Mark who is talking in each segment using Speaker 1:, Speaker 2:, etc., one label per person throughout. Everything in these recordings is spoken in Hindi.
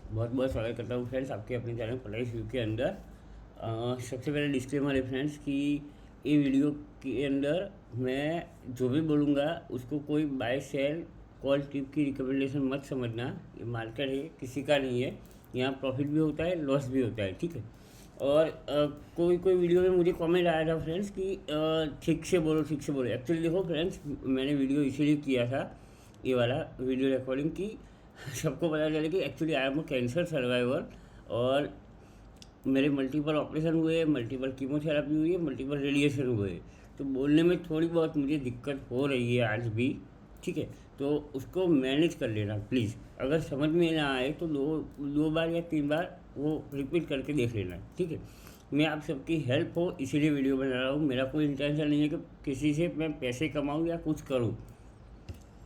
Speaker 1: बहुत बहुत स्वागत करता हूँ फ्रेंड्स आपके अपने चैनल पढ़ाई व्यू के अंदर। सबसे पहले डिस्क्लेमर है फ्रेंड्स कि ये वीडियो के अंदर मैं जो भी बोलूँगा उसको कोई बाय सेल कॉल टिप की रिकमेंडेशन मत समझना। ये मार्केट है, किसी का नहीं है। यहाँ प्रॉफिट भी होता है, लॉस भी होता है, ठीक है। और कोई कोई वीडियो में मुझे कमेंट आया था फ्रेंड्स कि ठीक से बोलो, ठीक से बोलो। एक्चुअली देखो फ्रेंड्स, मैंने वीडियो इसीलिए किया था, ये वाला वीडियो रिकॉर्डिंग की सबको पता चले कि actually I am a cancer survivor. और मेरे मल्टीपल ऑपरेशन हुए, मल्टीपल कीमोथेरेपी हुई है, मल्टीपल रेडिएशन हुए। तो बोलने में थोड़ी बहुत मुझे दिक्कत हो रही है आज भी, ठीक है। तो उसको मैनेज कर लेना प्लीज़। अगर समझ में ना आए तो दो दो बार या 3 बार वो रिपीट करके देख लेना, ठीक है। मैं आप सबकी हेल्प हो इसीलिए वीडियो बना रहा हूँ। मेरा कोई इंटेंशन नहीं है कि किसी से मैं पैसे कमाऊँ या कुछ करूँ,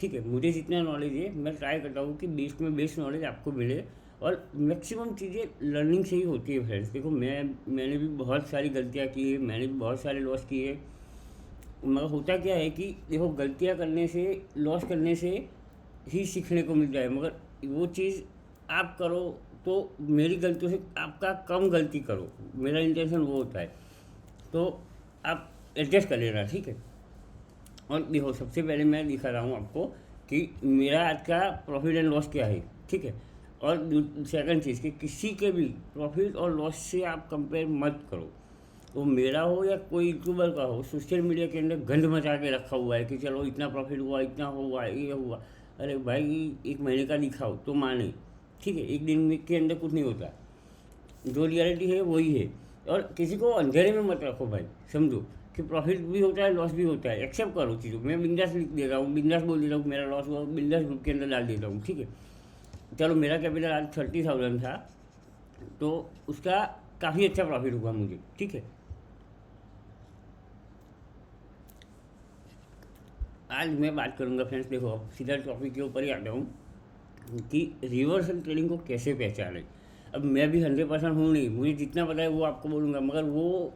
Speaker 1: ठीक है। मुझे जितना नॉलेज है मैं ट्राई करता हूँ कि बेस्ट में बेस्ट नॉलेज आपको मिले। और मैक्सिमम चीज़ें लर्निंग से ही होती है फ्रेंड्स। देखो मैंने भी बहुत सारी गलतियाँ की है, मैंने भी बहुत सारे लॉस किए। मगर होता क्या है कि देखो, गलतियाँ करने से, लॉस करने से ही सीखने को मिलता है। मगर वो चीज़ आप करो तो मेरी गलतियों से आपका कम गलती करो, मेरा इंटेंशन वो होता है। तो आप एडजस्ट कर लेना, ठीक है। और देखो, सबसे पहले मैं दिखा रहा हूँ आपको कि मेरा आज का प्रॉफिट एंड लॉस क्या है, ठीक है। और सेकंड चीज़ कि किसी के भी प्रॉफिट और लॉस से आप कंपेयर मत करो। वो मेरा हो या कोई यूट्यूबर का हो, सोशल मीडिया के अंदर गंद मचा के रखा हुआ है कि चलो इतना प्रॉफिट हुआ, इतना हुआ, ये हुआ। अरे भाई, एक महीने का दिखाओ तो माने, ठीक है। एक दिन के अंदर कुछ नहीं होता, जो रियलिटी है वही है। और किसी को अंधेरे में मत रखो भाई, समझो कि प्रॉफिट भी होता है, लॉस भी होता है। एक्सेप्ट करो चीज़ों। मैं बिंदास लिख दे रहा हूँ, बिंदास बोल देता हूँ मेरा लॉस हुआ, बिंदास ग्रुप के अंदर डाल देता हूँ, ठीक है। चलो, मेरा कैपिटल आज 30,000 था, तो उसका काफ़ी अच्छा प्रॉफिट हुआ मुझे, ठीक है। आज मैं बात करूंगा फ्रेंड्स, देखो अब सीधा टॉपिक के ऊपर ही आता हूँ कि रिवर्सल ट्रेडिंग को कैसे पहचानें। अब मैं भी 100% हूँ नहीं, मुझे जितना पता है वो आपको बोलूँगा, मगर वो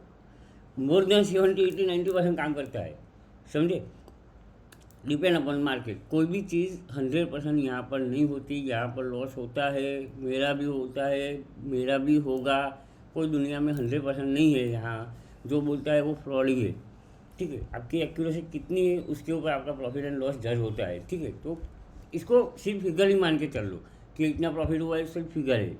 Speaker 1: मोर देन 70, 80, 90% काम करता है, समझे। Depend upon market. कोई भी चीज़ 100% यहाँ पर नहीं होती। यहाँ पर लॉस होता है, मेरा भी होता है, मेरा भी होगा। कोई दुनिया में 100% नहीं है यहाँ। जो बोलता है वो फ्रॉड ही है, ठीक है। आपकी एक्यूरेसी कितनी है उसके ऊपर आपका प्रॉफिट एंड लॉस जज होता है, ठीक है। तो इसको सिर्फ फिगर ही मान के चल लो कि इतना प्रॉफिट हुआ है, सिर्फ फिगर है।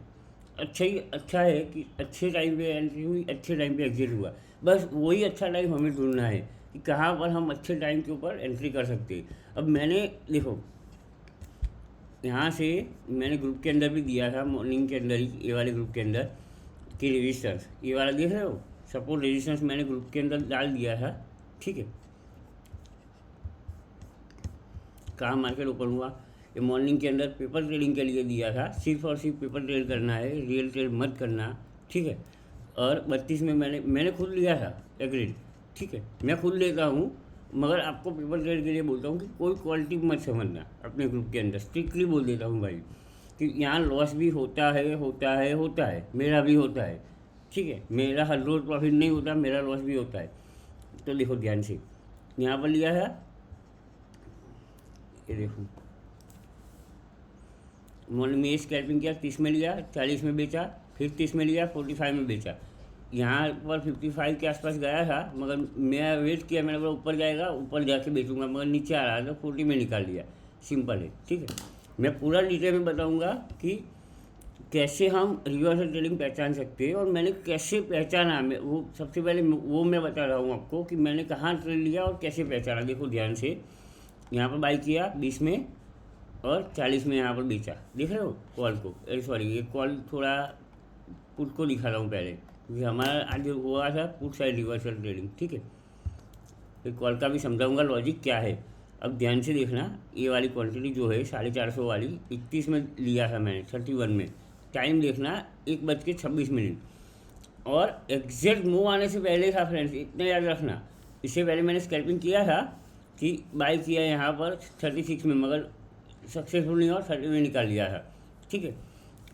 Speaker 1: अच्छा ही अच्छा है कि अच्छे टाइम पे एंट्री हुई, अच्छे टाइम पे एग्जिट हुआ। बस वही अच्छा टाइम हमें ढूंढना है कि कहाँ पर हम अच्छे टाइम के ऊपर एंट्री कर सकते हैं। अब मैंने देखो, यहाँ से मैंने ग्रुप के अंदर भी दिया था, मॉर्निंग के अंदर ही, ये वाले ग्रुप के अंदर कि रेजिस्टेंस, ये वाला देख रहे हो, सपोर्ट रेजिस्टेंस मैंने ग्रुप के अंदर डाल दिया था, ठीक है। कहाँ मार्केट ओपन हुआ, ये मॉर्निंग के अंदर पेपर ट्रेडिंग के लिए दिया था। सिर्फ और सिर्फ पेपर ट्रेड करना है, रियल ट्रेड मत करना, ठीक है। और 32 में मैंने खुद लिया था, एग्रीड, ठीक है। मैं खुद लेता हूँ, मगर आपको पेपर ट्रेड के लिए बोलता हूँ कि कोई क्वालिटी मत समझना अपने ग्रुप के अंदर। स्ट्रिक्टली बोल देता हूँ भाई कि यहाँ लॉस भी होता है, होता है, होता है, मेरा भी होता है, ठीक है। मेरा हर रोज़ प्रॉफिट नहीं होता, मेरा लॉस भी होता है। तो देखो ध्यान से, यहाँ पर लिया है, ये देखो, मॉर्निंग में स्कैल्पिंग किया, 30 में लिया, 40 में बेचा, फिर 30 में लिया, 45 में बेचा। यहाँ पर 55 के आसपास गया था, मगर मैं वेट किया, मैंने बोला ऊपर जाएगा, ऊपर जाके बेचूंगा, मगर नीचे आ रहा था, 40 में निकाल लिया। सिंपल है, ठीक है। मैं पूरा डिटेल में बताऊंगा कि कैसे हम रिवर्सल ट्रेडिंग पहचान सकते हैं और मैंने कैसे पहचाना। मैं वो सबसे पहले वो मैं बता रहा हूँ आपको कि मैंने कहाँ ट्रेड लिया और कैसे पहचाना। देखो ध्यान से, यहाँ पर बाई किया 20 में और 40 में यहाँ पर बेचा, देख रहे हो कॉल को। सॉरी, ये कॉल थोड़ा पुट को दिखा रहा हूँ पहले, क्योंकि हमारा आज हुआ था पुट साइड रिवर्सल ट्रेडिंग, ठीक है। फिर कॉल का भी समझाऊंगा लॉजिक क्या है। अब ध्यान से देखना, ये वाली क्वांटिटी जो है 450 वाली, 31 में लिया था मैंने, 31 में। टाइम देखना 1:26। और एग्जैक्ट मूव आने से पहले था फ्रेंड्स, इतना याद रखना। इससे पहले मैंने स्कैल्पिंग किया था कि बाई किया यहाँ पर 36 में, मगर सक्सेसफुल नहीं और 30 में निकाल लिया था, ठीक है।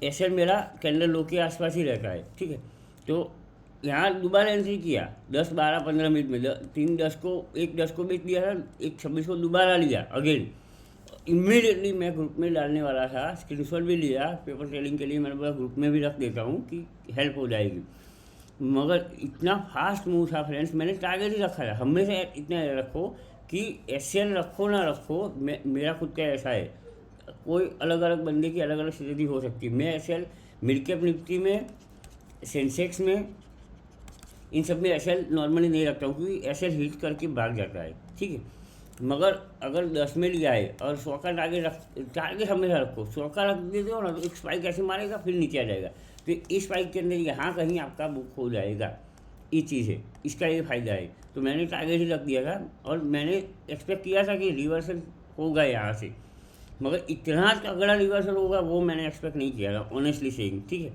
Speaker 1: एसएल मेरा कैंडल लो के आसपास ही रहता है, ठीक है। तो यहाँ दोबारा एंट्री किया 10, 12, 15 मिनट में, 3 10 को, 1 10 को बेच दिया था, 1 26 को दोबारा लिया अगेन। इमीडिएटली मैं ग्रुप में डालने वाला था, स्क्रीनशॉट भी लिया पेपर ट्रेडिंग के लिए, मैंने बोला ग्रुप में भी रख देता हूँ कि हेल्प हो जाएगी। मगर इतना फास्ट मूव था फ्रेंड्स, मैंने टारगेट ही रखा था। हमेशा इतना रखो कि एसएल रखो ना रखो, मेरा खुद का ऐसा है, कोई अलग अलग बंदे की अलग अलग स्थिति हो सकती है। मैं एसएल मिड कैप निफ्टी में, सेंसेक्स में, इन सब में एसएल नॉर्मली नहीं रखता हूँ क्योंकि एसएल हिट करके भाग जाता है, ठीक है। मगर अगर 10 में लिया है और 100 का टारगेट हमेशा रखो। 100 का रख देते हो ना तो एक स्पाइक ऐसे मारेगा, फिर नीचे आ जाएगा, तो इस स्पाइक के अंदर यहाँ कहीं आपका बुक हो जाएगा। ये चीज़ है, इसका ये फ़ायदा है। तो मैंने टारगेट ही रख दिया था और मैंने एक्सपेक्ट किया था कि रिवर्सल होगा यहाँ से, मगर इतना तगड़ा रिवर्सल होगा वो मैंने एक्सपेक्ट नहीं किया था, ऑनेस्टली सेइंग, ठीक है।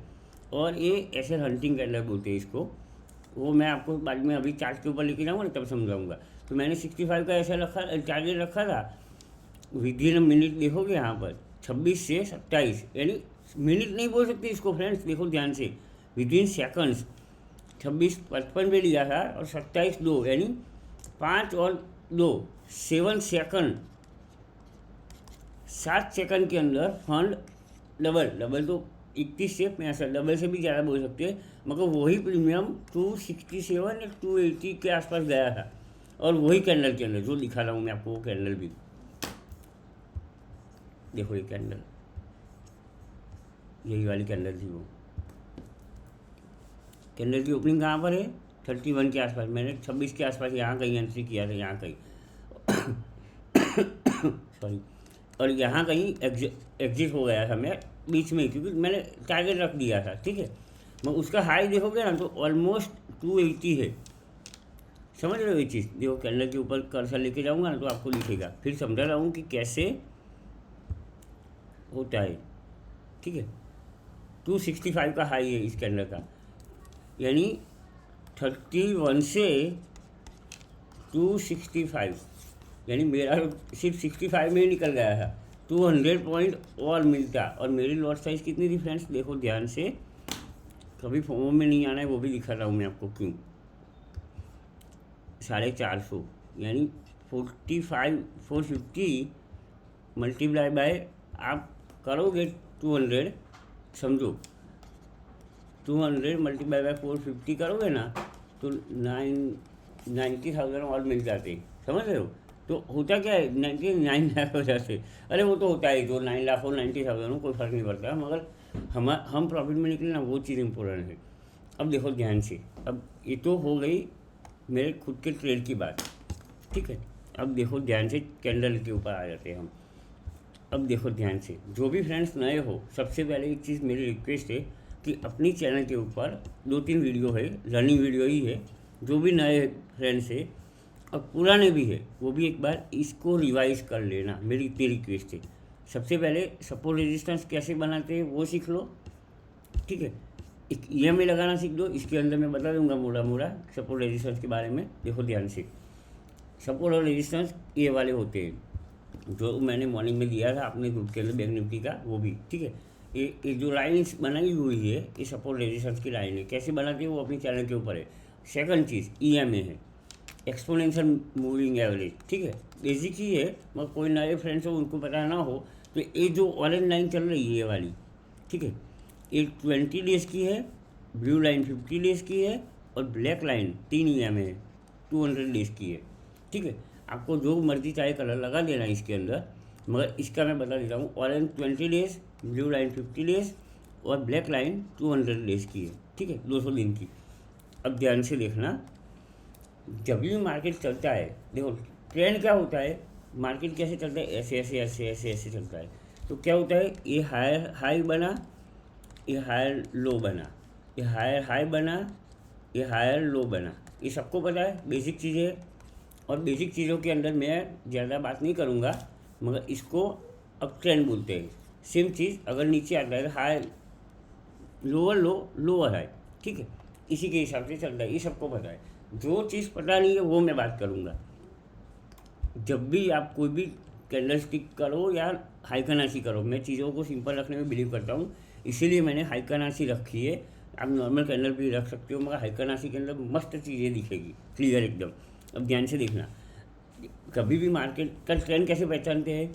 Speaker 1: और ये ऐसे हंटिंग कैंडल बोलते हैं इसको, वो मैं आपको बाद में अभी चार्ट के ऊपर लेके जाऊँगा ना तब समझाऊंगा। तो मैंने 65 का ऐसा रखा, टारगेट रखा था। विदिन मिनट देखोगे यहाँ पर 26 से 27, यानी मिनट नहीं बोल सकते इसको फ्रेंड्स, देखो ध्यान से, विदिन सेकंड्स 26:55 पे लिया था और 27:02, यानी 5 और 2 7 सेकंड, 7 सेकंड के अंदर फंड डबल तो 31 से 65, डबल से भी ज़्यादा बोल सकते हैं, मगर वही प्रीमियम 267 या 280 के आसपास गया था। और वही कैंडल के अंदर जो दिखा रहा हूँ मैं आपको, वो कैंडल भी देखो, ये कैंडल, यही वाली कैंडल थी। वो कैंडल की ओपनिंग कहाँ पर है? 31 के आसपास। मैंने 26 के आसपास यहाँ कहीं एंट्री किया था, यहाँ कहीं सॉरी, और यहाँ कहीं एग्जिट हो गया था मैं बीच में, क्योंकि मैंने टारगेट रख दिया था, ठीक है। मैं उसका हाई देखोगे ना तो ऑलमोस्ट 280 है, समझ रहे हो ये चीज़। देखो कैंडल के ऊपर कर्सर लेके जाऊँगा ना तो आपको दिखेगा, फिर समझा रहा हूँ कि कैसे होता है, ठीक है। 265 का हाई है इस कैंडल का, यानी 31 से 265, यानी मेरा सिर्फ 65 में ही निकल गया था। 200 पॉइंट और मिलता, और मेरी लॉट साइज़ कितनी थी फ्रेंड्स, देखो ध्यान से, कभी फोमो में नहीं आना है, वो भी दिखा रहा हूँ मैं आपको क्यों। 450, यानी 450 मल्टीप्लाई बाय, आप करोगे 200, समझो 200 मल्टीप्लाई बाय 450 करोगे ना तो 90,000 और मिल जाते, समझ रहे हो। तो होता क्या है, 99 लाख हो जाते। अरे वो तो होता है, जो 9 लाख हो 90,000 हो कोई फ़र्क नहीं पड़ता, मगर हम प्रॉफिट में निकले ना, वो चीज़ इम्पोर्टेंट है। अब देखो ध्यान से, अब ये तो हो गई मेरे खुद के ट्रेड की बात, ठीक है। अब देखो ध्यान से, कैंडल के ऊपर आ जाते हैं हम। अब देखो ध्यान से, जो भी फ्रेंड्स नए हो, सबसे पहले एक चीज़ मेरी रिक्वेस्ट है कि अपनी चैनल के ऊपर 2-3 वीडियो है, लर्निंग वीडियो ही है, जो भी नए फ्रेंड्स है और पुराने भी है, वो भी एक बार इसको रिवाइज कर लेना, मेरी इतनी रिक्वेस्ट है। सबसे पहले सपोर्ट रेजिस्टेंस कैसे बनाते हैं वो सीख लो, ठीक है। एक EMA लगाना सीख दो, इसके अंदर मैं बता दूंगा मोड़ा सपोर्ट रेजिस्टेंस के बारे में। देखो ध्यान से, सपोर्ट और रेजिस्टेंस ये वाले होते हैं जो मैंने मॉर्निंग में दिया था अपने ग्रुप के अंदर बैंक निफ्टी का, वो भी, ठीक है। ये जो लाइन्स बनाई हुई है ये सपोर्ट रेजिस्टेंस की लाइन है, कैसे बनाती है वो अपनी चैनल के ऊपर है। सेकंड चीज़ EMA है, एक्सपोनेंशियल मूविंग एवरेज, ठीक है, बेसिक ही है, मगर कोई नए फ्रेंड्स हो उनको पता ना हो तो ये जो ऑरेंज लाइन चल रही है ये वाली, ठीक है, ये 20 डेज़ की है, ब्लू लाइन 50 डेज़ की है, और ब्लैक लाइन 3 EMA है, 200 डेज़ की है, ठीक है। आपको जो मर्जी चाहे कलर लगा देना इसके अंदर, मगर इसका मैं बता देता हूँ, orange 20 days, blue line 50 days और ब्लैक लाइन 200 डेज़ की है, ठीक है, 200 दिन की। अब ध्यान से देखना, जब भी मार्केट चलता है, देखो ट्रेंड क्या होता है, मार्केट कैसे चलता है, ऐसे ऐसे ऐसे ऐसे ऐसे चलता है। तो क्या होता है, ये हायर हाई बना, ये हायर लो बना, ये हायर हाई बना, ये हायर लो बना, ये सबको पता है, बेसिक चीज़ें। और बेसिक चीज़ों के अंदर मैं ज़्यादा बात नहीं करूँगा, मगर इसको अब ट्रेंड बोलते हैं। सेम चीज़ अगर नीचे आता है हाई लोअर लो लोअर हाई, ठीक है, इसी के हिसाब से चलता है, ये सबको पता है। जो चीज़ पता नहीं है वो मैं बात करूँगा। जब भी आप कोई भी कैंडल स्टिक करो या हाइकनासी करो, मैं चीज़ों को सिंपल रखने में बिलीव करता हूँ, इसीलिए मैंने हाइकनासी रखी है। आप नॉर्मल कैंडल भी रख सकते हो, मगर हाइकनासी के अंदर मस्त चीज़ें दिखेगी, क्लियर एकदम। अब ध्यान से देखना, कभी भी मार्केट का ट्रेंड कैसे पहचानते हैं,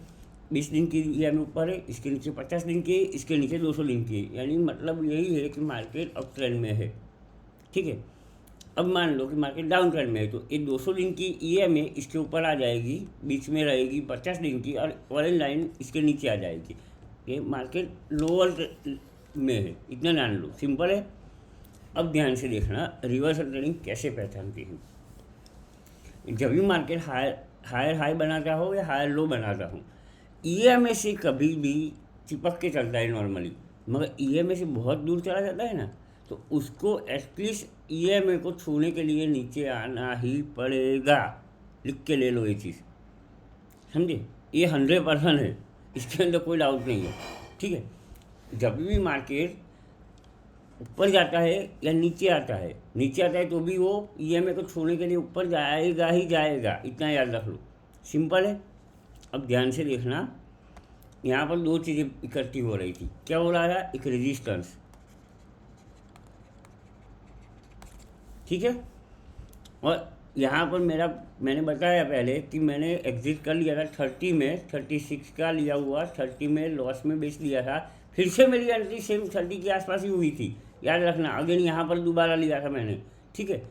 Speaker 1: 20 दिन की EMI ऊपर है, इसके नीचे 50 दिन की है, इसके नीचे 200 दिन की है, यानी मतलब यही है कि मार्केट अप ट्रेंड में है। ठीक है, अब मान लो कि मार्केट डाउन ट्रेंड में है, तो ये 200 दिन की EMI इसके ऊपर आ जाएगी, बीच में रहेगी 50 दिन की, और ऑरेंज लाइन इसके नीचे आ जाएगी। ये मार्केट लोअर में है, इतना जान लो, सिंपल है। अब ध्यान से देखना रिवर्सल ट्रेडिंग कैसे पहचानती है। जब भी मार्केट हायर हाई बनाता हो या हायर लो बनाता हो, EMI से कभी भी चिपक के चलता है नॉर्मली, मगर EMI से बहुत दूर चला जाता है ना, तो उसको एटलीस्ट EMI को छूने के लिए नीचे आना ही पड़ेगा। लिख के ले लो ये चीज़, समझे, ये 100% है, इसके अंदर कोई डाउट नहीं है। ठीक है, जब भी मार्केट ऊपर जाता है या नीचे आता है, नीचे आता है तो भी वो EMI को छूने के लिए ऊपर जाएगा ही जाएगा, इतना याद रख लो, सिंपल है। अब ध्यान से देखना, यहाँ पर दो चीज़ें इकट्ठी हो रही थी। क्या हो रहा था? एक रेजिस्टेंस, ठीक है, और यहाँ पर मैंने बताया पहले कि मैंने एग्जिट कर लिया था 30 में, 36 का लिया हुआ, 30 में लॉस में बेच लिया था। फिर से मेरी एंट्री सेम 30 के आसपास ही हुई थी, याद रखना। अगेन यहाँ पर दोबारा लिया था मैंने, ठीक है,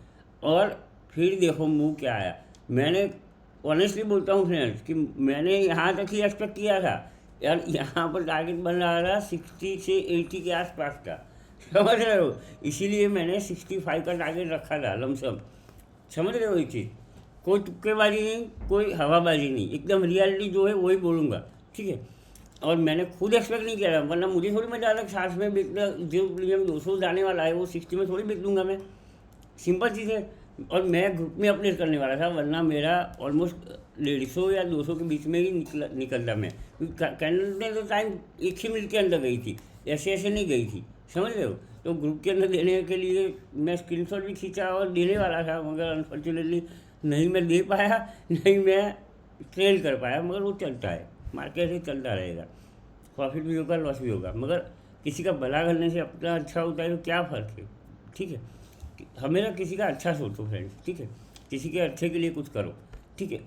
Speaker 1: और फिर देखो मूव क्या आया। मैंने ऑनेस्टली बोलता हूँ फ्रेंड्स कि मैंने यहाँ तक ही एक्सपेक्ट किया था यार, यहाँ पर टारगेट बन रहा था 60 से 80 के आसपास का, समझ रहे हो, इसीलिए मैंने 65 का टारगेट रखा था लमसम, समझ रहे हो ये चीज़। कोई तुक्केबाजी नहीं, कोई हवाबाजी नहीं, एकदम रियलिटी जो है वही बोलूँगा, ठीक है। और मैंने खुद एक्सपेक्ट नहीं किया था, वरना मुझे थोड़ी मजा आता है 60 में बिकना, जो प्रीमियम 200 जाने वाला है वो 60 में थोड़ी बिक दूंगा मैं, सिंपल चीज़ है। और मैं ग्रुप में अपडेट करने वाला था, वरना मेरा ऑलमोस्ट 150 या 200 के बीच में ही निकलता मैं। कैंडल ने तो टाइम एक ही मिनट के अंदर गई थी, ऐसे ऐसे नहीं गई थी, समझ रहे हो। तो ग्रुप के अंदर देने के लिए मैं स्क्रीनशॉट भी खींचा और देने वाला था, मगर अनफॉर्चुनेटली नहीं मैं दे पाया, नहीं मैं ट्रेड कर पाया। मगर वो चलता है, मार्केट ही चलता रहेगा, प्रॉफिट भी होगा लॉस भी होगा, मगर किसी का भला करने से अपना अच्छा होता है तो क्या फ़र्क है, ठीक है। हमेशा किसी का अच्छा सोचो फ्रेंड्स, ठीक है, किसी के अच्छे के लिए कुछ करो, ठीक है।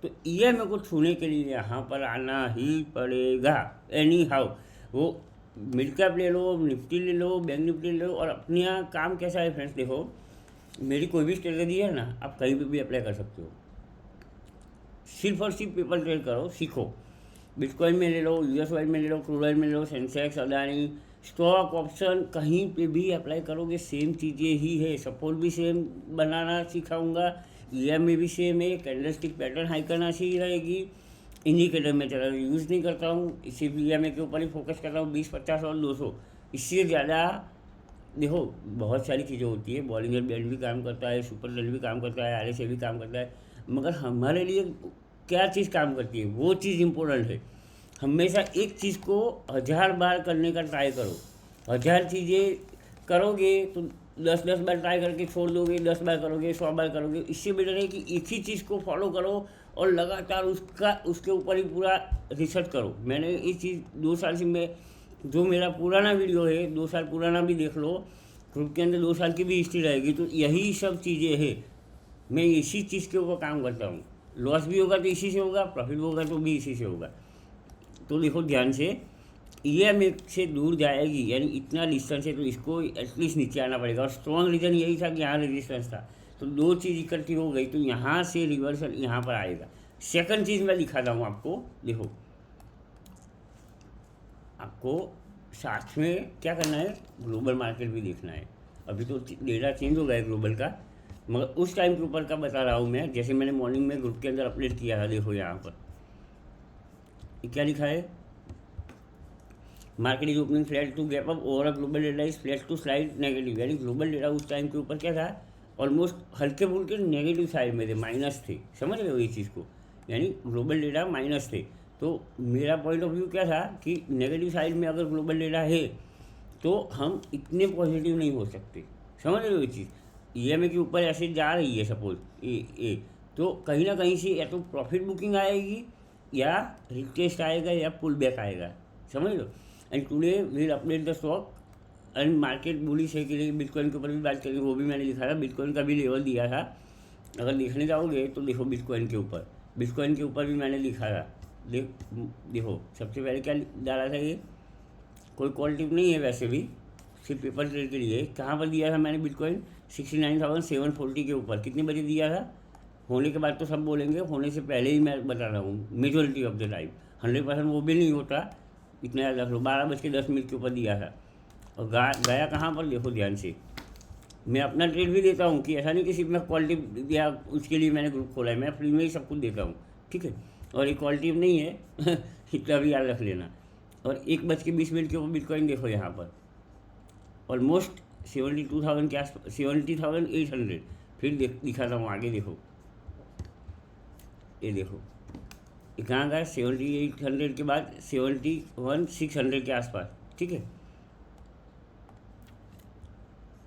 Speaker 1: तो EMI को छूने के लिए यहाँ पर आना ही पड़ेगा एनी हाउ। वो मिड कैप ले लो, निफ्टी ले लो, बैंक निफ्टी ले लो। और अपने यहाँ काम कैसा है फ्रेंड्स, देखो मेरी कोई भी स्ट्रेटजी है ना, आप कहीं पर भी अप्लाई कर सकते हो। सिर्फ और सिर्फ पेपर ट्रेड करो, सीखो। बिटकॉइन में ले लो, US ऑयल में ले लो, क्रूड ऑयल में ले लो, सेंसेक्स, अडानी, स्टॉक ऑप्शन, कहीं पे भी अप्लाई करोगे सेम चीज़ें ही है। सपोर्ट भी सेम बनाना सिखाऊंगा, EMI भी सेम है, कैंडलस्टिक पैटर्न हाई करना सीख रहेगी। इंडिकेटर में ज़्यादा यूज़ नहीं करता हूँ, सिर्फ EMI के ऊपर ही फोकस करता हूँ, 20, 50 और 200, इससे ज़्यादा देखो बहुत सारी चीज़ें होती है। बॉलिंगर बैंड भी काम करता है, सुपर ट्रेंड भी काम करता है, RSI भी काम करता है, मगर हमारे लिए क्या चीज़ काम करती है वो चीज़ इम्पोर्टेंट है। हमेशा एक चीज़ को 1000 बार करने का ट्राई करो। 1000 चीज़ें करोगे तो 10-10 बार ट्राई करके छोड़ दोगे, 10 बार करोगे, 100 बार करोगे। इससे बेटर है कि एक ही चीज़ को फॉलो करो और लगातार उसके ऊपर ही पूरा रिसर्च करो। मैंने ये चीज़ 2 साल से, मैं जो मेरा पुराना वीडियो है 2 साल पुराना भी देख लो, ग्रुप के अंदर 2 साल की भी हिस्ट्री रहेगी, तो यही सब चीज़ें हैं। मैं इसी चीज़ के ऊपर काम करता हूँ। लॉस भी होगा तो इसी से होगा, प्रॉफिट होगा तो भी इसी से होगा। तो देखो ध्यान से, EMI से दूर जाएगी, यानी इतना डिस्टेंस है तो इसको एटलीस्ट नीचे आना पड़ेगा। और स्ट्रॉन्ग रीजन यही था कि यहाँ रेजिस्टेंस था, तो 2 चीज़ इकट्ठी हो गई, तो यहाँ से रिवर्सल यहाँ पर आएगा। सेकंड चीज़ मैं दिखाता हूँ आपको, देखो आपको साथ में क्या करना है, ग्लोबल मार्केट भी देखना है। अभी तो डेटा चेंज हो गया है ग्लोबल का, मगर उस टाइम के ऊपर का बता रहा हूँ मैं। जैसे मैंने मॉर्निंग में ग्रुप के अंदर अपडेट किया था, देखो यहाँ पर क्या लिखा है, market is opening flat to gap up, overall global data is flat to slide negative. यानी ग्लोबल डेटा उस टाइम के ऊपर क्या था, ऑलमोस्ट हल्के फुल्के नेगेटिव साइड में थे, माइनस थे, समझ रहे हो ये चीज़ को। यानी ग्लोबल डेटा माइनस थे, तो मेरा पॉइंट ऑफ व्यू क्या था कि नेगेटिव साइड में अगर ग्लोबल डेटा है तो हम इतने पॉजिटिव नहीं हो सकते, समझ रहे हो ये चीज़। EMI के ऊपर ऐसे जा रही है सपोज ए, तो कहीं ना कहीं से या तो प्रॉफिट बुकिंग आएगी या रिटेस्ट आएगा या पुल बैक आएगा, समझ लो। And today will update the stock and market bullish है के लिए। बिटकॉइन के ऊपर भी बात करेंगे, वो भी मैंने लिखा था, बिटकॉइन का भी लेवल दिया था। अगर देखने जाओगे तो देखो बिटकॉइन के ऊपर भी मैंने लिखा था, देख देखो सबसे पहले क्या डाला था ये, कोई क्वालिटी नहीं है वैसे भी, सिर्फ पेपर ट्रेड के लिए। कहाँ पर दिया था मैंने बिटकॉइन? 69,740 के ऊपर। कितने बजे दिया था? होने के बाद तो सब बोलेंगे, होने से पहले ही मैं बता रहा हूँ, मेजोरिटी ऑफ द टाइम। 100% वो भी नहीं होता, इतना याद रख लो। 12:10 के ऊपर दिया था। और गया कहाँ पर देखो ध्यान से। मैं अपना ट्रेड भी देता हूँ, कि ऐसा नहीं कि सिर्फ मैं क्वालिटी दिया उसके लिए मैंने ग्रुप खोला है, मैं फ्री में ही सब कुछ देता हूँ, ठीक है। और ये क्वालिटी नहीं है इतना भी याद रख लेना। और 1:20 के ऊपर बिटकॉइन देखो यहाँ पर ऑलमोस्ट 72,000 के आसपास, 70,800। फिर दिखाता हूँ आगे, देखो ये देखो ये कहाँ गया, 7800 के बाद 71,600 के आसपास, ठीक है।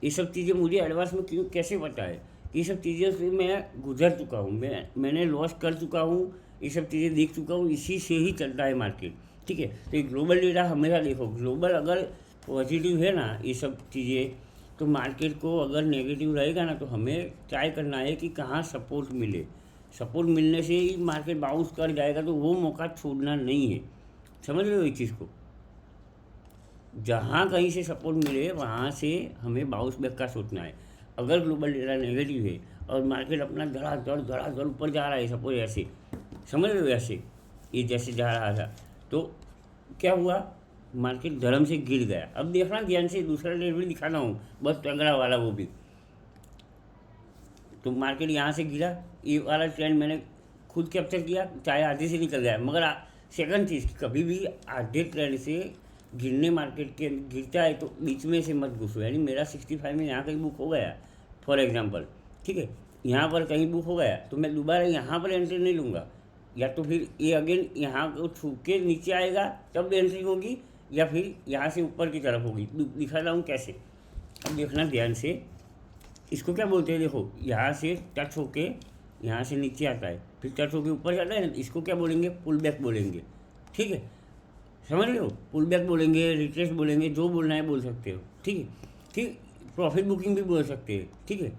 Speaker 1: ये सब चीज़ें मुझे एडवांस में क्यों कैसे पता है? ये सब चीज़ों से मैं गुजर चुका हूँ, मैंने लॉस कर चुका हूँ, ये सब चीज़ें देख चुका हूँ, इसी से ही चलता है मार्केट, ठीक है। तो ये ग्लोबल डेटा हमेशा देखो, ग्लोबल अगर पॉजिटिव है ना ये सब चीज़ें, तो मार्केट को अगर नेगेटिव रहेगा ना, तो हमें ट्राई करना है कि कहाँ सपोर्ट मिले। सपोर्ट मिलने से ही मार्केट बाउंस कर जाएगा, तो वो मौका छोड़ना नहीं है। समझ रहे हो इस चीज़ को? जहाँ कहीं से सपोर्ट मिले वहाँ से हमें बाउंस बैक का सोचना है। अगर ग्लोबल डेटा नेगेटिव है और मार्केट अपना धड़ाधड़ ऊपर जा रहा है, सपोज ऐसे, समझ रहे हो ऐसे, ये जैसे जा रहा था, तो क्या हुआ, मार्केट धर्म से गिर गया। अब देखना ध्यान से, दूसरा ट्रेड भी दिखाना हूँ, बस तगड़ा वाला वो भी। तो मार्केट यहाँ से गिरा, ये वाला ट्रेंड मैंने खुद कैप्चर किया, चाहे आधे से निकल गया। मगर सेकंड चीज़, कभी भी आधे ट्रेंड से गिरने मार्केट के गिरता है तो बीच में से मत घुसो। यानी मेरा 65 में यहाँ कहीं बुक हो गया फॉर एग्जांपल, ठीक है, यहाँ पर कहीं बुक हो गया, तो मैं दोबारा यहाँ पर एंट्री नहीं लूँगा। या तो फिर ये अगेन यहाँ को छू के नीचे आएगा तब एंट्री होगी, या फिर यहाँ से ऊपर की तरफ होगी। दिखा रहा हूँ कैसे, अब देखना ध्यान से। इसको क्या बोलते हैं, देखो यहाँ से टच होके यहाँ से नीचे आता है, फिर टच होके ऊपर जाता है ना, इसको क्या बोलेंगे, पुल बैक बोलेंगे, ठीक है। समझ रहे हो? पुल बैक बोलेंगे, रिट्रेस बोलेंगे, जो बोलना है बोल सकते हो, ठीक है। ठीक, प्रॉफिट बुकिंग भी बोल सकते हैं, ठीक है।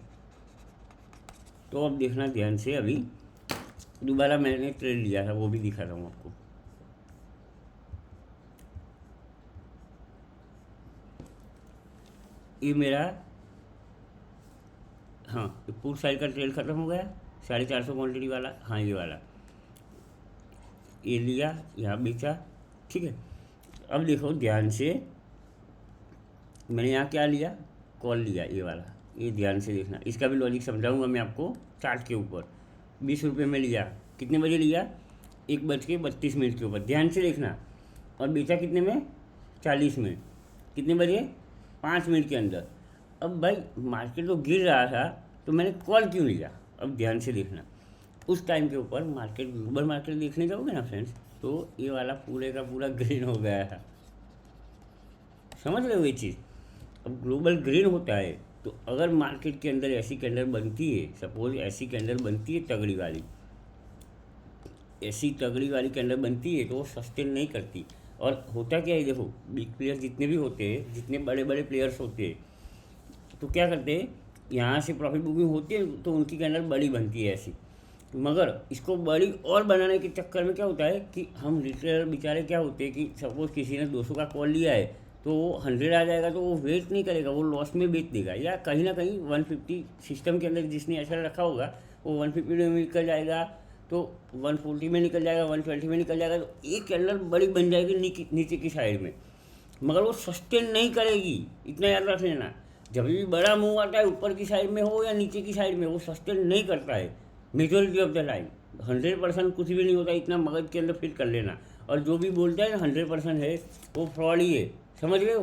Speaker 1: तो अब देखना ध्यान से, अभी दोबारा मैंने ट्रेड लिया था, वो भी दिखा रहा हूँ आपको। ये मेरा, हाँ, पुट साइड का ट्रेड खत्म हो गया, 450 क्वान्टिटी वाला, हाँ ये वाला, ये लिया, यहाँ बेचा, ठीक है। अब देखो ध्यान से, मैंने यहाँ क्या लिया, कॉल लिया, ये वाला, ये ध्यान से देखना, इसका भी लॉजिक समझाऊंगा मैं आपको चार्ट के ऊपर। 20 रुपये में लिया, कितने बजे लिया, 1:32 के ऊपर, ध्यान से देखना। और बेचा कितने में, 40 में, कितने बजे, 5 मिनट के अंदर। अब भाई मार्केट तो गिर रहा था, तो मैंने कॉल क्यों लिया, अब ध्यान से देखना। उस टाइम के ऊपर मार्केट, ग्लोबल मार्केट देखने जाओगे ना फ्रेंड्स, तो ये वाला पूरे का पूरा ग्रीन हो गया था। समझ रहे हो ये चीज़? अब ग्लोबल ग्रीन होता है, तो अगर मार्केट के अंदर ऐसी कैंडल बनती है, सपोज ऐसी कैंडल बनती है तगड़ी वाली, ऐसी तगड़ी वाली कैंडल बनती है, तो वो सस्टेन नहीं करती। और होता क्या है, देखो बिग प्लेयर जितने भी होते हैं, जितने बड़े बड़े प्लेयर्स होते हैं, तो क्या करते हैं, यहाँ से प्रॉफिट बुकिंग होती है तो उनकी कैंडल बड़ी बनती है ऐसी। मगर इसको बड़ी और बनाने के चक्कर में क्या होता है कि हम रिटेलर बेचारे क्या होते हैं कि सपोज किसी ने 200 का कॉल लिया है, तो 100 आ जाएगा, तो वो वेट नहीं करेगा, वो लॉस में बेच देगा। या कहीं ना कहीं 150 सिस्टम के अंदर जिसने ऐसा रखा होगा, वो 150 में निकल जाएगा, तो 140 में निकल जाएगा, 120 में निकल जाएगा, तो एक कैंडल बड़ी बन जाएगी नीचे की साइड में, मगर वो सस्टेन नहीं करेगी। इतना याद रख लेना, जब भी बड़ा मूव आता है ऊपर की साइड में हो या नीचे की साइड में, वो सस्टेन नहीं करता है मेजोरिटी ऑफ द टाइम। 100% कुछ भी नहीं होता, इतना मगज के अंदर फिट कर लेना। और जो भी बोलता है ना 100% है, वो फ्रॉड ही है। समझ रहे हो?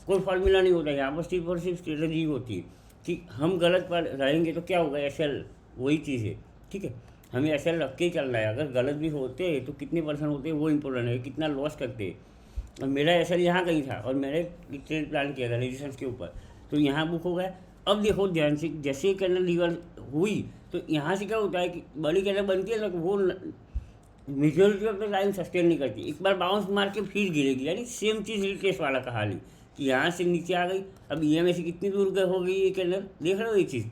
Speaker 1: कोई फार्मूला नहीं होता, यहाँ पर सिर्फ और सिर्फ स्ट्रेटजी होती है कि हम गलत पर रहेंगे तो क्या होगा, एसएल वही चीज़ है, ठीक है। हमें एसएल रख के ही चलना है। अगर गलत भी होते हैं तो कितने परसेंट होते हैं वो इंपॉर्टेंट है, कितना लॉस करते हैं। और मेरा एसएल यहाँ कहीं था और मैंने ट्रेड प्लान किया था रेजिस्टेंस के ऊपर, तो यहाँ बुक हो गया। अब देखो ध्यान से, जैसे कैंडल रिवर्स हुई तो यहाँ से क्या होता है कि बड़ी कैंडल बनती है, तो वो majority of the time sustain नहीं करती, एक बार बाउंस मार के फिर गिरेगी। यानी सेम चीज़ रिट्रेस वाला कहानी कि यहाँ से नीचे आ गई, अब ईएमए से कितनी दूर हो गई ये कैंडल, देख रहे हो ये चीज़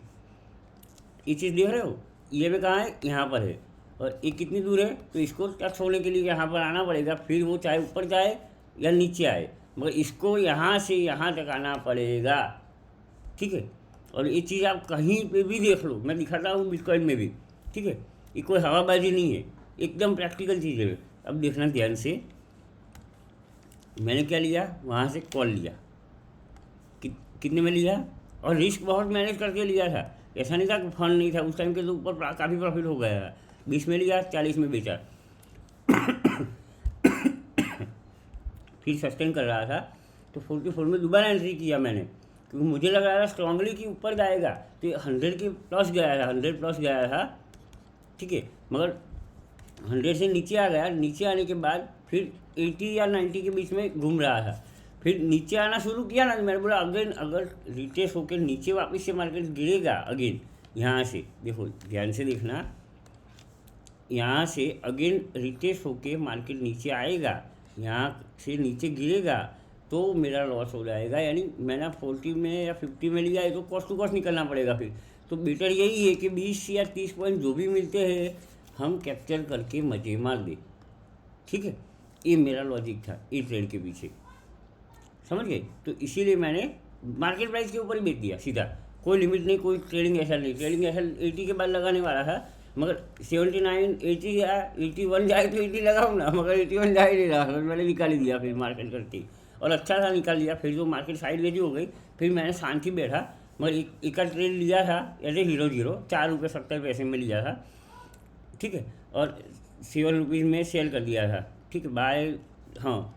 Speaker 1: देख रहे हो, ईएमए कहाँ है, यहाँ पर है। और ये कितनी दूर है, तो इसको टच होने के लिए यहाँ पर आना पड़ेगा, फिर वो चाहे ऊपर जाए या नीचे आए, मगर इसको यहाँ से यहाँ तक आना पड़ेगा। ठीक है, और ये चीज़ आप कहीं पे भी देख लो, मैं दिखाता हूँ बिटकॉइन में भी। ठीक है, ये कोई हवाबाजी नहीं है, एकदम प्रैक्टिकल चीज़ है। अब देखना ध्यान से, मैंने क्या लिया, वहाँ से कॉल लिया, कितने में लिया, और रिस्क बहुत मैनेज करके लिया था, ऐसा नहीं था कि फंड नहीं था उस टाइम के, तो ऊपर काफ़ी प्रॉफिट हो गया था। 20 में लिया, 40 में बेचा, फिर सस्टेन कर रहा था, तो 44 में दोबारा एंट्री किया मैंने, क्योंकि मुझे लग रहा था स्ट्रांगली कि ऊपर जाएगा, तो 100 के प्लस गया था, 100 प्लस गया था। ठीक है, मगर 100 से नीचे आ गया, नीचे आने के बाद फिर 80 या 90 के बीच में घूम रहा था, फिर नीचे आना शुरू किया ना, मैंने बोला अगेन अगर रिटेस होकर नीचे वापस से मार्केट गिरेगा अगेन, यहाँ से देखो ध्यान से देखना, यहाँ से अगेन रिटेस होकर मार्केट नीचे आएगा, यहाँ से नीचे गिरेगा, तो मेरा लॉस हो जाएगा। यानी मैंने 40 में या 50 में लिया है, तो कॉस्ट टू कॉस्ट निकलना पड़ेगा फिर। तो बेटर यही है कि 20 या 30 पॉइंट जो भी मिलते हैं हम कैप्चर करके मजे मार दें। ठीक है, ये मेरा लॉजिक था इस ट्रेड के पीछे, समझ गए। तो इसीलिए मैंने मार्केट प्राइस के ऊपर ही बेच दिया सीधा, कोई लिमिट नहीं, कोई ट्रेडिंग ऐसा नहीं। ट्रेडिंग ऐसा 80 के बाद लगाने वाला था, मगर 79 80 या 81 जाए तो 80 लगाऊँ ना, मगर 81 जा ही नहीं रहा, मैंने निकाल ही दिया फिर मार्केट करके, और अच्छा था निकाल लिया। फिर जो मार्केट साइड वेज हो गई, फिर मैंने शांति बैठा, मगर एक ट्रेड लिया था ऐसे 0-0 ₹4.70 में लिया था। ठीक है, और 7 रुपीज़ में सेल कर दिया था। ठीक है, बाय, हाँ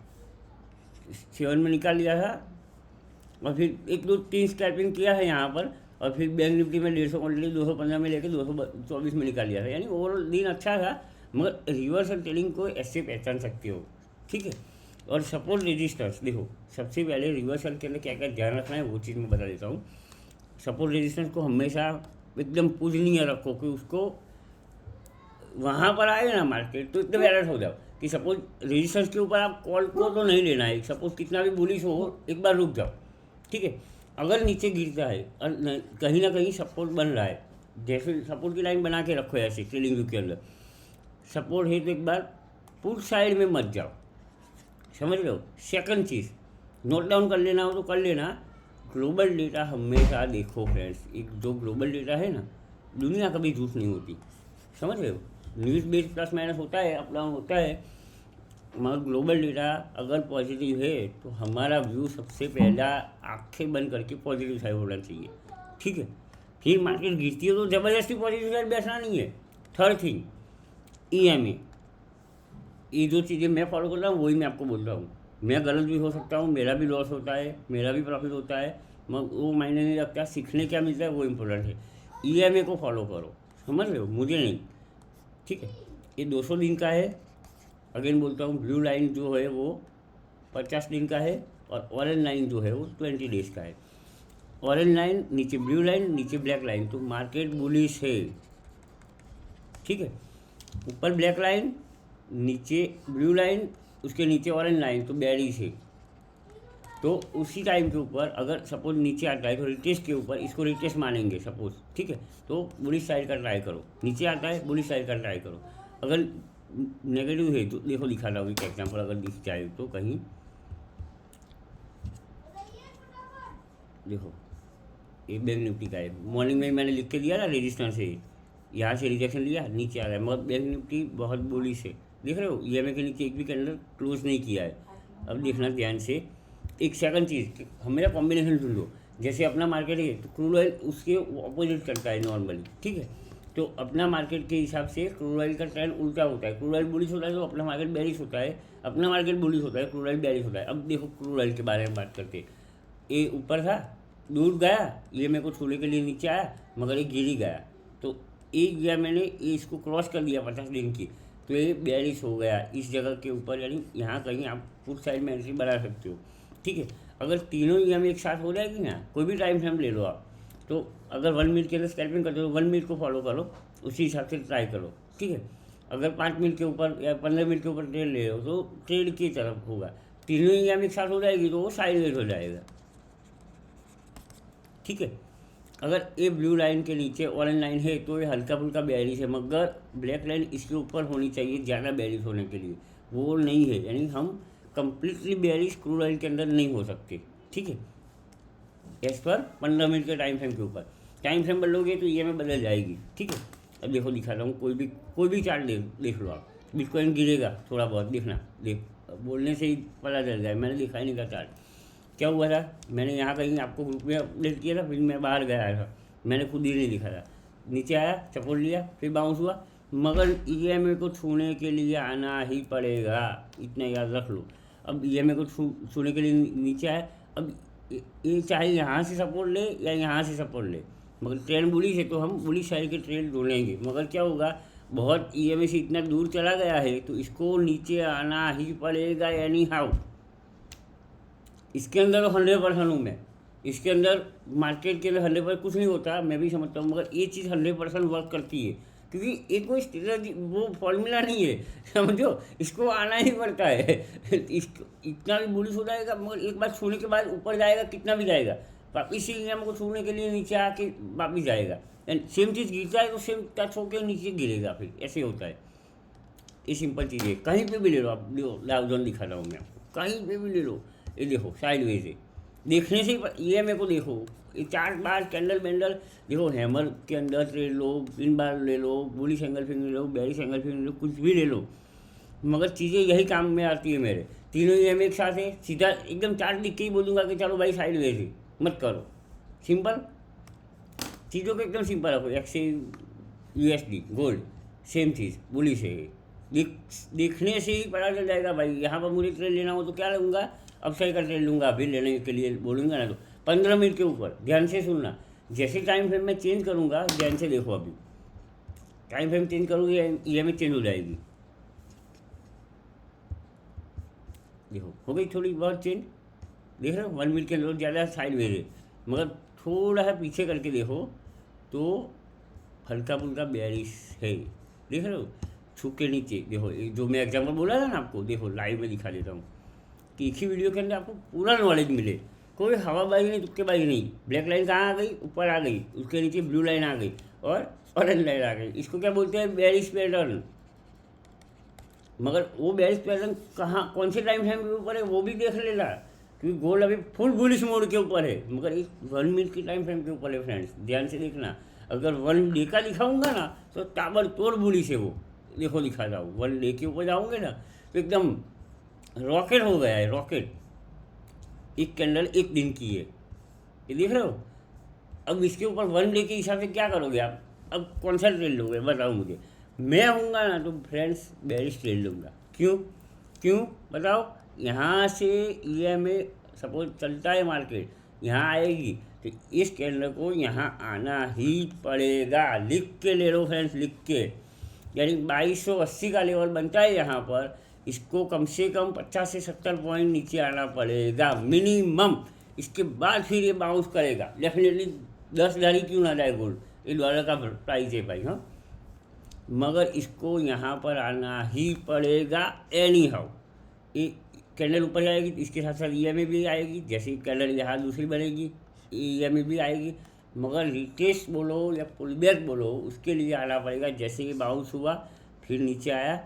Speaker 1: 7 में निकाल लिया था, और फिर 1-2-3 स्कैल्पिंग किया है यहाँ पर, और फिर बैंक निफ्टी में 150 क्वान्टिटी 215 में लेके 224 में निकाल लिया था। यानी ओवरऑल दिन अच्छा था, मगर रिवर्सल ट्रेडिंग को ऐसे पहचान सकते हो। ठीक है, और सपोर्ट रेजिस्टेंस देखो, सबसे पहले रिवर्सल के अंदर क्या क्या ध्यान रखना है वो चीज़ मैं बता देता हूँ। सपोर्ट रेजिस्टेंस को हमेशा एकदम पूजनीय रखो, कि उसको वहाँ पर आए ना मार्केट तो एकदम अलर्ट हो जाओ कि सपोज रेजिस्टेंस के ऊपर आप कॉल को तो नहीं लेना है, सपोज कितना भी बुलिश हो एक बार रुक जाओ। ठीक है, अगर नीचे गिरता है और कहीं ना कहीं सपोर्ट बन रहा है, जैसे सपोर्ट की लाइन बना के रखो ऐसे ट्रेडिंग व्यू के अंदर, सपोर्ट है तो एक बार पुट साइड में मत जाओ, समझ लो। सेकंड चीज़ नोट डाउन कर लेना हो तो कर लेना, ग्लोबल डेटा हमेशा देखो फ्रेंड्स। एक जो ग्लोबल डेटा है ना, दुनिया कभी झूठ नहीं होती, समझ रहे हो। न्यूज़ बेस प्लस माइनस होता है, अप डाउन होता है, मगर ग्लोबल डेटा अगर पॉजिटिव है तो हमारा व्यू सबसे पहला आंखें बंद करके पॉजिटिव साइड होना चाहिए। ठीक है, फिर मार्केट गिरती है तो ज़बरदस्ती पॉजिटिव साइड बैठना नहीं है। थर्ड थिंग EMA, ये जो चीज़ें मैं फॉलो कर रहा हूँ वही मैं आपको बोल रहा हूँ। मैं गलत भी हो सकता हूँ, मेरा भी लॉस होता है, मेरा भी प्रॉफिट होता है, मगर वो मायने नहीं रखता, सीखने क्या मिलता है वो इम्पोर्टेंट है। EMA को फॉलो करो, समझ रहे हो, मुझे नहीं। ठीक है, ये 200 दिन का है, अगेन बोलता हूँ। ब्लू लाइन जो है वो 50 दिन का है, और ऑरेंज लाइन जो है वो 20 डेज का है। ऑरेंज लाइन नीचे ब्लू लाइन, नीचे ब्लैक लाइन, तो मार्केट बुलिश है। ठीक है, ऊपर ब्लैक लाइन, नीचे ब्लू लाइन, उसके नीचे ऑरेंज लाइन, तो बेरिश है। तो उसी टाइम के ऊपर अगर सपोज नीचे आता है तो रिटेस्ट के ऊपर इसको रिटेस्ट मानेंगे सपोज। ठीक है, तो बुलिश साइड का ट्राई करो, नीचे आता है बुलिश साइड का ट्राई करो। अगर नेगेटिव है तो देखो लिखा था एक एग्जाम्पल, अगर दिख जाए तो कहीं देखो, ये बैंक निफ्टी का है, मॉर्निंग में मैंने लिख के दिया ना रेजिस्टेंस है, यहाँ से रिजेक्शन लिया नीचे आ रहा है, मगर बैंक निफ्टी बहुत बुलिश है, देख रहे हो। EMA के नीचे एक भी कैंडल क्लोज नहीं किया है। अब देखना ध्यान से, एक सेकंड चीज़, हमें कॉम्बिनेशन ढूंढ लो। जैसे अपना मार्केट है तो क्रूड ऑयल उसके ऑपोजिट करता है नॉर्मली। ठीक है, तो अपना मार्केट के हिसाब से क्रूड ऑयल का ट्रेंड उल्टा होता है। क्रूड ऑयल बुलिश होता है तो अपना मार्केट बेरिश होता है, अपना मार्केट बुलिश होता है, क्रूड ऑयल बेरिश होता है। अब देखो क्रूड ऑयल के बारे में बात करते, ये ऊपर था, दूर गया, ये मेरे को छूने के लिए नीचे आया, मगर ये गिर ही गया। तो एक गया मैंने, ये इसको क्रॉस कर दिया 50 दिन की, तो ये बेरिश हो गया इस जगह के ऊपर। यानी यहाँ कहीं आप पुट साइड में एंट्री बना सकते हो। ठीक है, अगर तीनों EMA एक साथ हो जाएगी ना, कोई भी टाइम फ्रेम ले लो आप, तो अगर 1 मिनट के अंदर स्कैल्पिंग करते हो 1 मिनट को फॉलो करो, उसी हिसाब से ट्राई करो। ठीक है, अगर 5 मिनट के ऊपर या 15 मिनट के ऊपर ट्रेड ले लो तो ट्रेड की तरफ होगा। तीनों EMA एक साथ हो जाएगी तो वो साइड वेज हो जाएगा। ठीक है, अगर ये ब्लू लाइन के नीचे ऑरेंज लाइन है तो ये हल्का फुल्का बेयरिश है, मगर ब्लैक लाइन इसके ऊपर होनी चाहिए ज़्यादा बेयरिश होने के लिए, वो नहीं है। यानी हम कंप्लीटली बेयरिश क्रूड ऑयल के अंदर नहीं हो सकते, ठीक है। एज पर 15 मिनट के टाइम फ्रेम के ऊपर टाइम फ्रेम बदलोगे तो ये में बदल जाएगी, ठीक है। अब देखो दिखा रहा हूँ, कोई भी चार्ट देख लो आप, बिटकॉइन गिरेगा थोड़ा बहुत, देखना, बोलने से ही पता चल जाए। मैंने दिखाई नहीं था चार्ट, क्या हुआ था, मैंने यहाँ कहीं आपको ग्रुप में अपडेट किया था, फिर मैं बाहर गया था, मैंने खुद ही नहीं दिखा था। नीचे आया, सपोर्ट लिया, फिर बाउंस हुआ, मगर ईएमए को छूने के लिए आना ही पड़ेगा, इतना याद रख लो। अब ईएमए को छूने के लिए नीचे आया, अब ये चाहे यहाँ से सपोर्ट ले या यहाँ से सपोर्ट ले, मगर ट्रेंड बुलिश है तो हम बुलिश साइड के ट्रेड ढूंढेंगे। मगर क्या होगा, बहुत ईएमए से इतना दूर चला गया है तो इसको नीचे आना ही पड़ेगा एनी हाउ। इसके अंदर 100% हूँ मैं, इसके अंदर मार्केट के अंदर 100% कुछ नहीं होता, मैं भी समझता हूँ, मगर ये चीज़ 100% वर्क करती है, क्योंकि ये कोई स्ट्रेटजी वो फॉर्मूला नहीं है, समझो, इसको आना ही पड़ता है। इसको इतना भी बुलिश हो जाएगा, मगर एक बार छूने के बाद ऊपर जाएगा, कितना भी जाएगा, वापिस ही नियम को छूने के लिए नीचे आके वापिस जाएगा। सेम चीज़ गिरता है तो सेम टच होकर नीचे गिरेगा, फिर ऐसे होता है। ये सिंपल चीज़ है, कहीं पे भी ले लो आप, डाउ जोन दिखा रहा हूँ मैं आपको, कहीं पे भी ले लो, ये देखो साइडवेज है, देखने से ही ये मेरे को देखो, ये 4 बार कैंडल बैंडल देखो, हैमर के अंदर ट्रेड लो, पिन बार ले लो, बुलिश एंगल फिंगर ले लो, बेरिश एंगल फिंगर ले लो, कुछ भी ले लो, मगर चीज़ें यही काम में आती है मेरे। तीनों EM एक साथ है, सीधा एकदम चार्ट लिख के ही बोलूँगा कि चलो भाई साइडवेज है, मत करो, सिंपल चीज़ों को एकदम सिंपल रखो। एक्सेल, USD, गोल्ड, सेम चीज़, बुलिश है, देखने से ही पता चल जाएगा भाई। यहाँ पर मुझे ट्रेड लेना हो तो क्या लूँगा, अब सही का ट्रेड लूँगा, अभी लेने के लिए बोलूँगा ना तो 15 मिनट के ऊपर, ध्यान से सुनना। जैसे टाइम फ्रेम में चेंज करूँगा, ध्यान से देखो, अभी टाइम फ्रेम चेंज करूँगी, EM चेंज हो जाएगी, देखो हो गई थोड़ी बहुत चेंज, देख रहे हो 1 मिनट के अंदर ज़्यादा साइडवेज है, मगर थोड़ा सा पीछे करके देखो तो हल्का फुल्का बेयरिश है, देख रहे हो, छू के नीचे देखो, जो मैं एग्जाम्पल बोला था ना आपको, देखो लाइव में दिखा देता हूँ कि एक ही वीडियो के अंदर आपको पूरा नॉलेज मिले, कोई हवाबाजी नहीं, तुक्केबाजी नहीं। ब्लैक लाइन कहाँ आ गई, ऊपर आ गई, उसके नीचे ब्लू लाइन आ गई और ऑरेंज लाइन आ गई, इसको क्या बोलते हैं, बेयरिश पैटर्न। मगर वो बेयरिश पैटर्न कहाँ, कौन से टाइम फ्रेम के ऊपर है वो भी देख लेना, क्योंकि गोल्ड अभी फुल बुलिश मोड के ऊपर है, मगर एक 1 मिनट के टाइम फ्रेम के ऊपर है फ्रेंड्स, ध्यान से देखना। अगर 1 डे का दिखाऊंगा ना तो ताबड़तोड़ बुलिश है वो, देखो दिखा जाओ, 1 डे के ऊपर जाओगे ना तो एकदम रॉकेट हो गया है, रॉकेट। एक कैंडल 1 दिन की है, ये देख रहे हो। अब इसके ऊपर 1 डे के हिसाब से क्या करोगे आप, अब कौन सा ट्रेड लोगे बताओ मुझे। मैं हूँगा ना तो फ्रेंड्स बेरिश ट्रेड लूँगा, क्यों बताओ। यहाँ से EMA सपोज चलता है मार्केट, यहाँ आएगी तो इस कैंडल को यहाँ आना ही पड़ेगा, लिख के ले लो फ्रेंड्स, लिख के। यानी 2280 का लेवल बनता है यहाँ पर, इसको कम से कम 50 से 70 पॉइंट नीचे आना पड़ेगा मिनिमम, इसके बाद फिर ये बाउंस करेगा डेफिनेटली। 10,000 क्यों ना जाए गोल्ड, ये डॉलर का प्राइस है भाई, हाँ, मगर इसको यहाँ पर आना ही पड़ेगा एनी हाउ। ये कैंडल ऊपर जाएगी तो इसके साथ साथ EMA भी आएगी, जैसे कैंडल यहाँ दूसरी बनेगी EMA भी आएगी, मगर रिटेस्ट बोलो या पुलबैक बोलो, उसके लिए आना पड़ेगा। जैसे ये बाउंस हुआ फिर नीचे आया,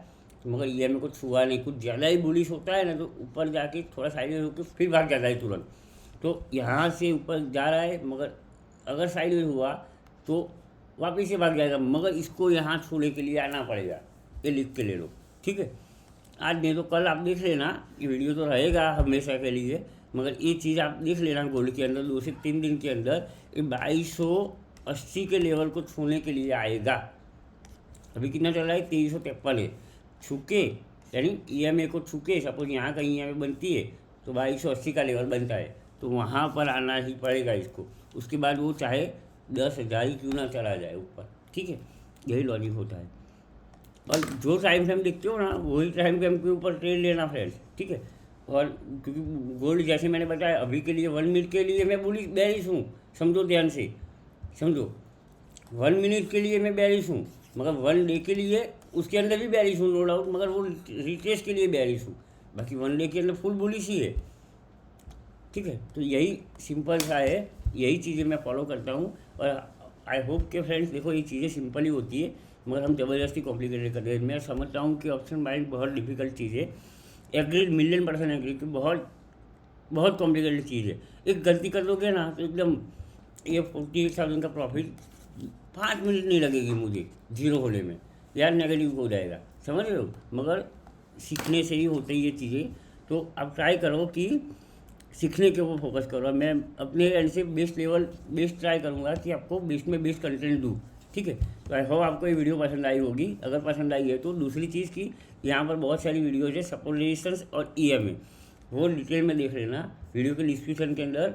Speaker 1: मगर EMA को छुआ नहीं, कुछ ज़्यादा ही बुलिश होता है ना तो ऊपर जाके थोड़ा साइड होकर फिर भाग जाता है तुरंत। तो यहाँ से ऊपर जा रहा है, मगर अगर साइड में हुआ तो वापस से भाग जाएगा, मगर इसको यहाँ छूने के लिए आना पड़ेगा, ये लिख के ले लो, ठीक है। आज नहीं तो कल आप देख लेना, ये वीडियो तो रहेगा हमेशा के लिए, मगर ये चीज़ आप देख लेना, गोल्ड के अंदर 2 से 3 दिन के अंदर ये 2280 के लेवल को छूने के लिए आएगा। अभी कितना चल रहा है, 2353 है, छूके यानी EMA को छूके, सपोज यहाँ कहीं EMA बनती है तो 2280 का लेवल बनता है, तो वहाँ पर आना ही पड़ेगा इसको। उसके बाद वो चाहे 10,000 क्यों ना चला जाए ऊपर, ठीक है, यही लॉजिक होता है। और जो टाइम फ्रेम देखते हो ना वही टाइम फ्रेम के ऊपर ट्रेड लेना फ्रेंड्स, ठीक है। और क्योंकि गोल्ड जैसे मैंने बताया अभी के लिए 1 मिनट के लिए मैं बेरिश हूँ, समझो ध्यान से, समझो 1 मिनट के लिए मैं बेरिश हूँ, मगर 1 डे के लिए उसके अंदर भी बेरिश हूँ नो डाउट, मगर वो रिटेस्ट के लिए बेरिश हूँ, बाकी 1 डे के अंदर फुल बुलिश ही है, ठीक है। तो यही सिंपल सा है, यही चीज़ें मैं फॉलो करता हूँ। और आई होप कि फ्रेंड्स देखो ये चीज़ें सिंपल ही होती है, मगर हम ज़बरदस्ती कॉम्प्लिकेटेड कर रहे हैं। मैं समझता हूँ कि ऑप्शन माइंड बहुत डिफिकल्ट चीज़ है, एग्री, मिलियन % एग्री कि बहुत बहुत कॉम्प्लिकेटेड चीज़ है। एक गलती कर दोगे ना तो एकदम ये 48,000 का प्रॉफिट 5 मिनट नहीं लगेगी मुझे जीरो होने में, यार नेगेटिव हो जाएगा, समझ रहे हो। मगर सीखने से ही होती है ये चीज़ें। तो आप ट्राई करो कि सीखने के ऊपर फोकस करो। मैं अपने एंड से बेस्ट ट्राई करूँगा कि आपको बेस्ट में बेस्ट कंटेंट दूँ, ठीक है। तो आई होप आपको ये वीडियो पसंद आई होगी। अगर पसंद आई है तो दूसरी चीज़ की यहाँ पर बहुत सारी वीडियोज़ है सपोर्ट रेजिस्टेंस और EMA, वो डिटेल में देख लेना। वीडियो के डिस्क्रिप्शन के अंदर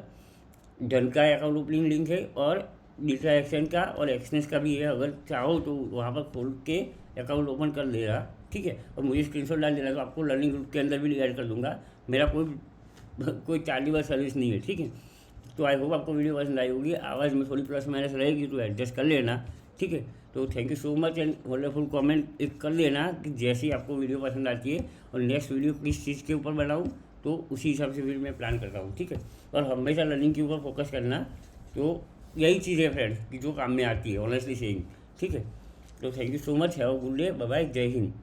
Speaker 1: डन का अकाउंट ओपनिंग लिंक है और डेटा एक्शन का और एक्सनेस का भी है। अगर चाहो तो वहाँ पर खोल के अकाउंट ओपन कर देगा, ठीक है। और मुझे स्क्रीनशॉट डाल देना, तो आपको लर्निंग ग्रुप के अंदर भी ऐड कर दूंगा। मेरा कोई चार्जेबल सर्विस नहीं है, ठीक है। तो आई होप आपको वीडियो पसंद आई होगी। आवाज़ में थोड़ी प्लस माइनस रहेगी तो एडजस्ट कर लेना, ठीक है। तो thank you so much and wonderful comment एक कर लेना कि जैसे ही आपको वीडियो पसंद आती है और नेक्स्ट वीडियो किस चीज़ के ऊपर बनाऊँ, तो उसी हिसाब से फिर मैं प्लान करता हूँ, ठीक है। और हमेशा लर्निंग के ऊपर फोकस करना, तो यही चीज़ है फ्रेंड्स कि जो काम में आती है, ऑनेस्टली सेइंग, ठीक है। तो thank you so much, have a good day, bye bye, जय हिंद।